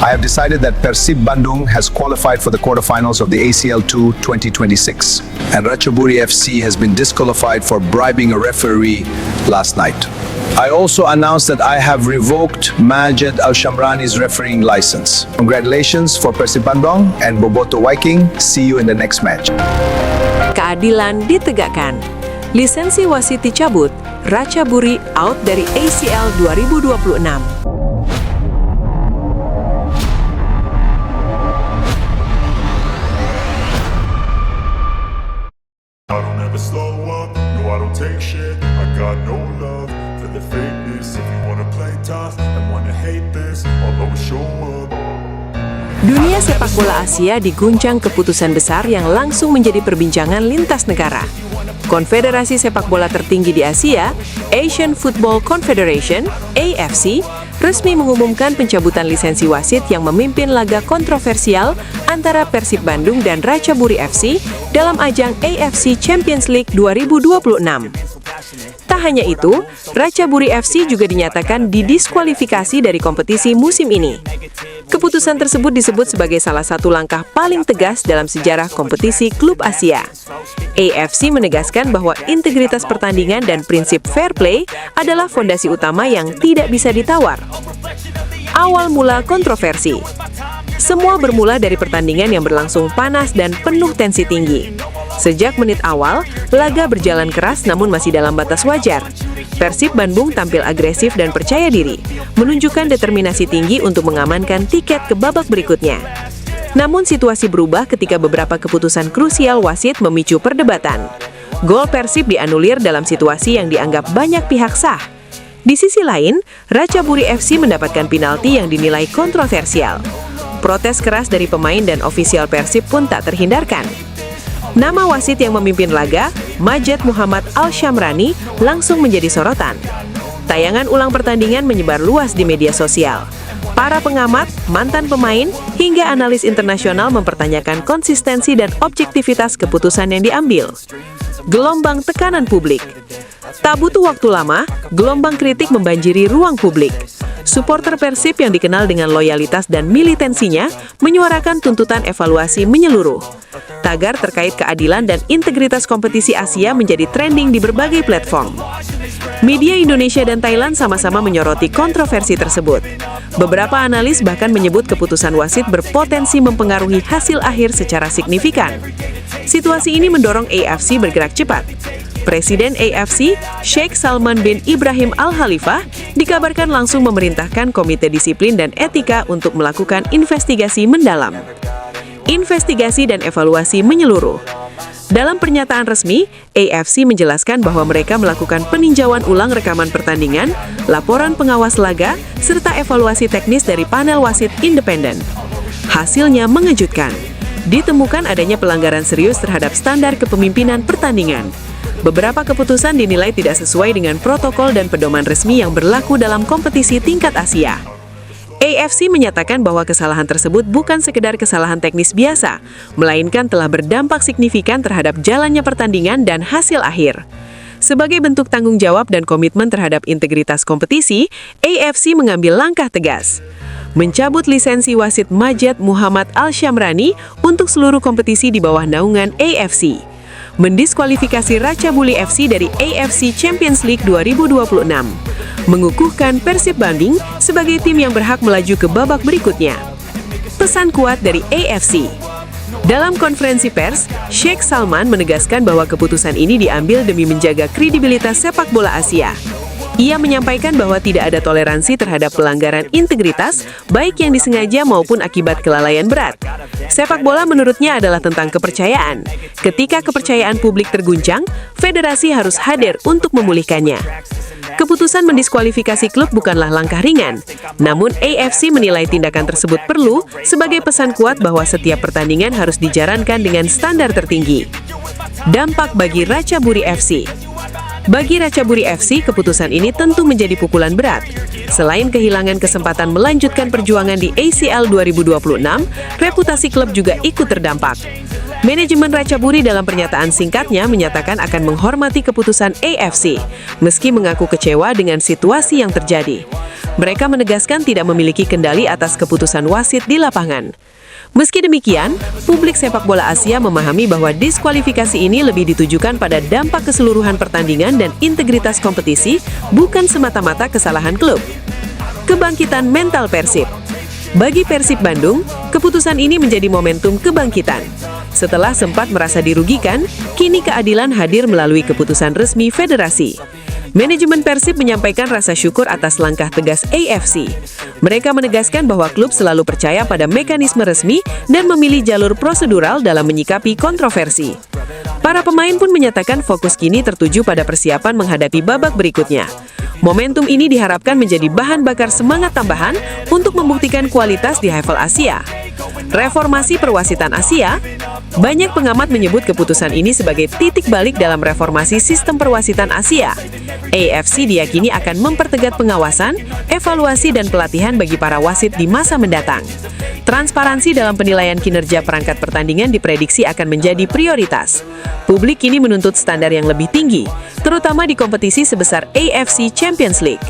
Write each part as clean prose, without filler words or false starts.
I have decided that Persib Bandung has qualified for the quarterfinals of the ACL2 2026, and Ratchaburi FC has been disqualified for bribing a referee last night. I also announced that I have revoked Majed Al-Shamrani's refereeing license. Congratulations for Persib Bandung and Boboto Viking. See you in the next match. Keadilan ditegakkan. Lisensi wasit dicabut, Ratchaburi out dari ACL 2026. I don't ever slow up, no I don't take shit. I got no love for the fakeness. If you wanna play tough and wanna hate this, I'll always show up. Dunia sepak bola Asia diguncang keputusan besar yang langsung menjadi perbincangan lintas negara. Konfederasi sepak bola tertinggi di Asia, Asian Football Confederation (AFC), resmi mengumumkan pencabutan lisensi wasit yang memimpin laga kontroversial antara Persib Bandung dan Ratchaburi FC dalam ajang AFC Champions League 2026. Tak hanya itu, Ratchaburi FC juga dinyatakan didiskualifikasi dari kompetisi musim ini. Keputusan tersebut disebut sebagai salah satu langkah paling tegas dalam sejarah kompetisi klub Asia. AFC menegaskan bahwa integritas pertandingan dan prinsip fair play adalah fondasi utama yang tidak bisa ditawar. Awal mula kontroversi. Semua bermula dari pertandingan yang berlangsung panas dan penuh tensi tinggi. Sejak menit awal, laga berjalan keras namun masih dalam batas wajar. Persib Bandung tampil agresif dan percaya diri, menunjukkan determinasi tinggi untuk mengamankan tiket ke babak berikutnya. Namun situasi berubah ketika beberapa keputusan krusial wasit memicu perdebatan. Gol Persib dianulir dalam situasi yang dianggap banyak pihak sah. Di sisi lain, Ratchaburi FC mendapatkan penalti yang dinilai kontroversial. Protes keras dari pemain dan ofisial Persib pun tak terhindarkan. Nama wasit yang memimpin laga, Majed Muhammad Al-Shamrani, langsung menjadi sorotan. Tayangan ulang pertandingan menyebar luas di media sosial. Para pengamat, mantan pemain, hingga analis internasional mempertanyakan konsistensi dan objektivitas keputusan yang diambil. Gelombang tekanan publik. Tak butuh waktu lama, gelombang kritik membanjiri ruang publik. Supporter Persib yang dikenal dengan loyalitas dan militansinya menyuarakan tuntutan evaluasi menyeluruh. Tagar terkait keadilan dan integritas kompetisi Asia menjadi trending di berbagai platform. Media Indonesia dan Thailand sama-sama menyoroti kontroversi tersebut. Beberapa analis bahkan menyebut keputusan wasit berpotensi mempengaruhi hasil akhir secara signifikan. Situasi ini mendorong AFC bergerak cepat. Presiden AFC, Sheikh Salman bin Ibrahim Al-Khalifah, dikabarkan langsung memerintahkan Komite Disiplin dan Etika untuk melakukan investigasi mendalam. Investigasi dan evaluasi menyeluruh. Dalam pernyataan resmi, AFC menjelaskan bahwa mereka melakukan peninjauan ulang rekaman pertandingan, laporan pengawas laga, serta evaluasi teknis dari panel wasit independen. Hasilnya mengejutkan. Ditemukan adanya pelanggaran serius terhadap standar kepemimpinan pertandingan. Beberapa keputusan dinilai tidak sesuai dengan protokol dan pedoman resmi yang berlaku dalam kompetisi tingkat Asia. AFC menyatakan bahwa kesalahan tersebut bukan sekedar kesalahan teknis biasa, melainkan telah berdampak signifikan terhadap jalannya pertandingan dan hasil akhir. Sebagai bentuk tanggung jawab dan komitmen terhadap integritas kompetisi, AFC mengambil langkah tegas. Mencabut lisensi wasit Majed Muhammad Al-Shamrani untuk seluruh kompetisi di bawah naungan AFC. Mendiskualifikasi Ratchaburi FC dari AFC Champions League 2026, mengukuhkan Persib Bandung sebagai tim yang berhak melaju ke babak berikutnya. Pesan kuat dari AFC. Dalam konferensi pers, Sheikh Salman menegaskan bahwa keputusan ini diambil demi menjaga kredibilitas sepak bola Asia. Ia menyampaikan bahwa tidak ada toleransi terhadap pelanggaran integritas, baik yang disengaja maupun akibat kelalaian berat. Sepak bola menurutnya adalah tentang kepercayaan. Ketika kepercayaan publik terguncang, federasi harus hadir untuk memulihkannya. Keputusan mendiskualifikasi klub bukanlah langkah ringan, namun AFC menilai tindakan tersebut perlu sebagai pesan kuat bahwa setiap pertandingan harus dijalankan dengan standar tertinggi. Dampak bagi Ratchaburi FC. Bagi Ratchaburi FC, keputusan ini tentu menjadi pukulan berat. Selain kehilangan kesempatan melanjutkan perjuangan di ACL 2026, reputasi klub juga ikut terdampak. Manajemen Ratchaburi dalam pernyataan singkatnya menyatakan akan menghormati keputusan AFC, meski mengaku kecewa dengan situasi yang terjadi. Mereka menegaskan tidak memiliki kendali atas keputusan wasit di lapangan. Meski demikian, publik sepak bola Asia memahami bahwa diskualifikasi ini lebih ditujukan pada dampak keseluruhan pertandingan dan integritas kompetisi, bukan semata-mata kesalahan klub. Kebangkitan mental Persib. Bagi Persib Bandung, keputusan ini menjadi momentum kebangkitan. Setelah sempat merasa dirugikan, kini keadilan hadir melalui keputusan resmi federasi. Manajemen Persib menyampaikan rasa syukur atas langkah tegas AFC. Mereka menegaskan bahwa klub selalu percaya pada mekanisme resmi dan memilih jalur prosedural dalam menyikapi kontroversi. Para pemain pun menyatakan fokus kini tertuju pada persiapan menghadapi babak berikutnya. Momentum ini diharapkan menjadi bahan bakar semangat tambahan untuk membuktikan kualitas di level Asia. Reformasi perwasitan Asia. Banyak pengamat menyebut keputusan ini sebagai titik balik dalam reformasi sistem perwasitan Asia. AFC diyakini akan mempertegas pengawasan, evaluasi dan pelatihan bagi para wasit di masa mendatang. Transparansi dalam penilaian kinerja perangkat pertandingan diprediksi akan menjadi prioritas. Publik kini menuntut standar yang lebih tinggi, terutama di kompetisi sebesar AFC Champions League.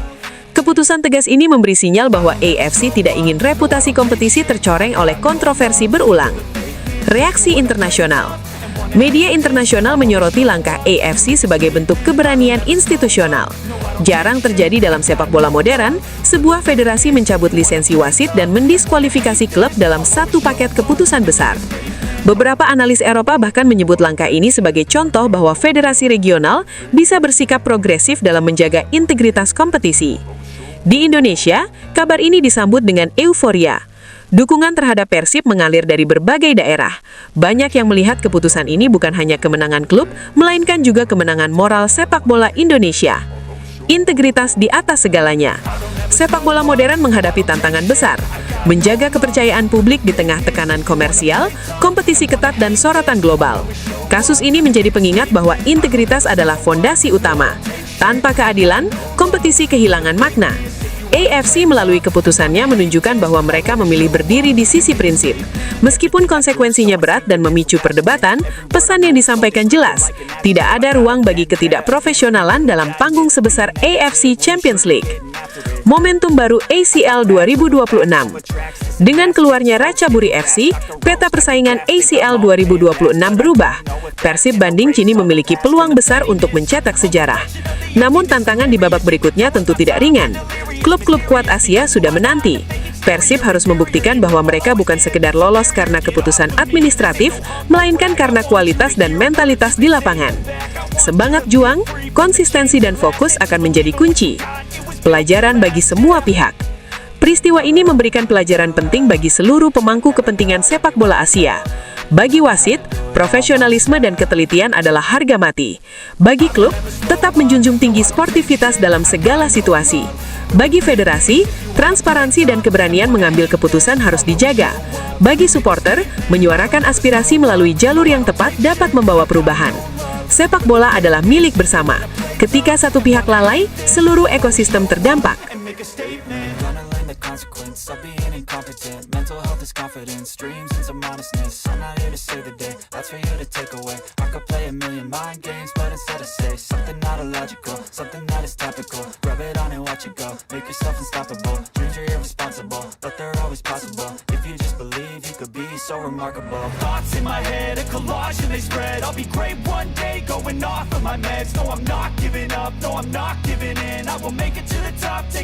Keputusan tegas ini memberi sinyal bahwa AFC tidak ingin reputasi kompetisi tercoreng oleh kontroversi berulang. Reaksi internasional. Media internasional menyoroti langkah AFC sebagai bentuk keberanian institusional. Jarang terjadi dalam sepak bola modern, sebuah federasi mencabut lisensi wasit dan mendiskualifikasi klub dalam satu paket keputusan besar. Beberapa analis Eropa bahkan menyebut langkah ini sebagai contoh bahwa federasi regional bisa bersikap progresif dalam menjaga integritas kompetisi. Di Indonesia, kabar ini disambut dengan euforia. Dukungan terhadap Persib mengalir dari berbagai daerah. Banyak yang melihat keputusan ini bukan hanya kemenangan klub, melainkan juga kemenangan moral sepak bola Indonesia. Integritas di atas segalanya. Sepak bola modern menghadapi tantangan besar, menjaga kepercayaan publik di tengah tekanan komersial, kompetisi ketat dan sorotan global. Kasus ini menjadi pengingat bahwa integritas adalah fondasi utama. Tanpa keadilan, kompetisi kehilangan makna. AFC melalui keputusannya menunjukkan bahwa mereka memilih berdiri di sisi prinsip. Meskipun konsekuensinya berat dan memicu perdebatan, pesan yang disampaikan jelas. Tidak ada ruang bagi ketidakprofesionalan dalam panggung sebesar AFC Champions League. Momentum baru ACL 2026. Dengan keluarnya Ratchaburi FC, peta persaingan ACL 2026 berubah. Persib Bandung kini memiliki peluang besar untuk mencetak sejarah. Namun tantangan di babak berikutnya tentu tidak ringan. Klub-klub kuat Asia sudah menanti. Persib harus membuktikan bahwa mereka bukan sekedar lolos karena keputusan administratif, melainkan karena kualitas dan mentalitas di lapangan. Semangat juang, konsistensi dan fokus akan menjadi kunci. Pelajaran bagi semua pihak. Peristiwa ini memberikan pelajaran penting bagi seluruh pemangku kepentingan sepak bola Asia. Bagi wasit, profesionalisme dan ketelitian adalah harga mati. Bagi klub, tetap menjunjung tinggi sportivitas dalam segala situasi. Bagi federasi, transparansi dan keberanian mengambil keputusan harus dijaga. Bagi supporter, menyuarakan aspirasi melalui jalur yang tepat dapat membawa perubahan. Sepak bola adalah milik bersama. Ketika satu pihak lalai, seluruh ekosistem terdampak. Consequence of being incompetent. Mental health is confidence, dreams and some honestness. I'm not here to save the day, that's for you to take away. I could play a million mind games, but instead I say something not illogical, something that is topical. Rub it on and watch it go, make yourself unstoppable. Dreams are irresponsible, but they're always possible. If you just believe, you could be so remarkable. Thoughts in my head, a collage and they spread. I'll be great one day, going off of my meds. No, I'm not giving up, no, I'm not giving in. I will make it to the top, take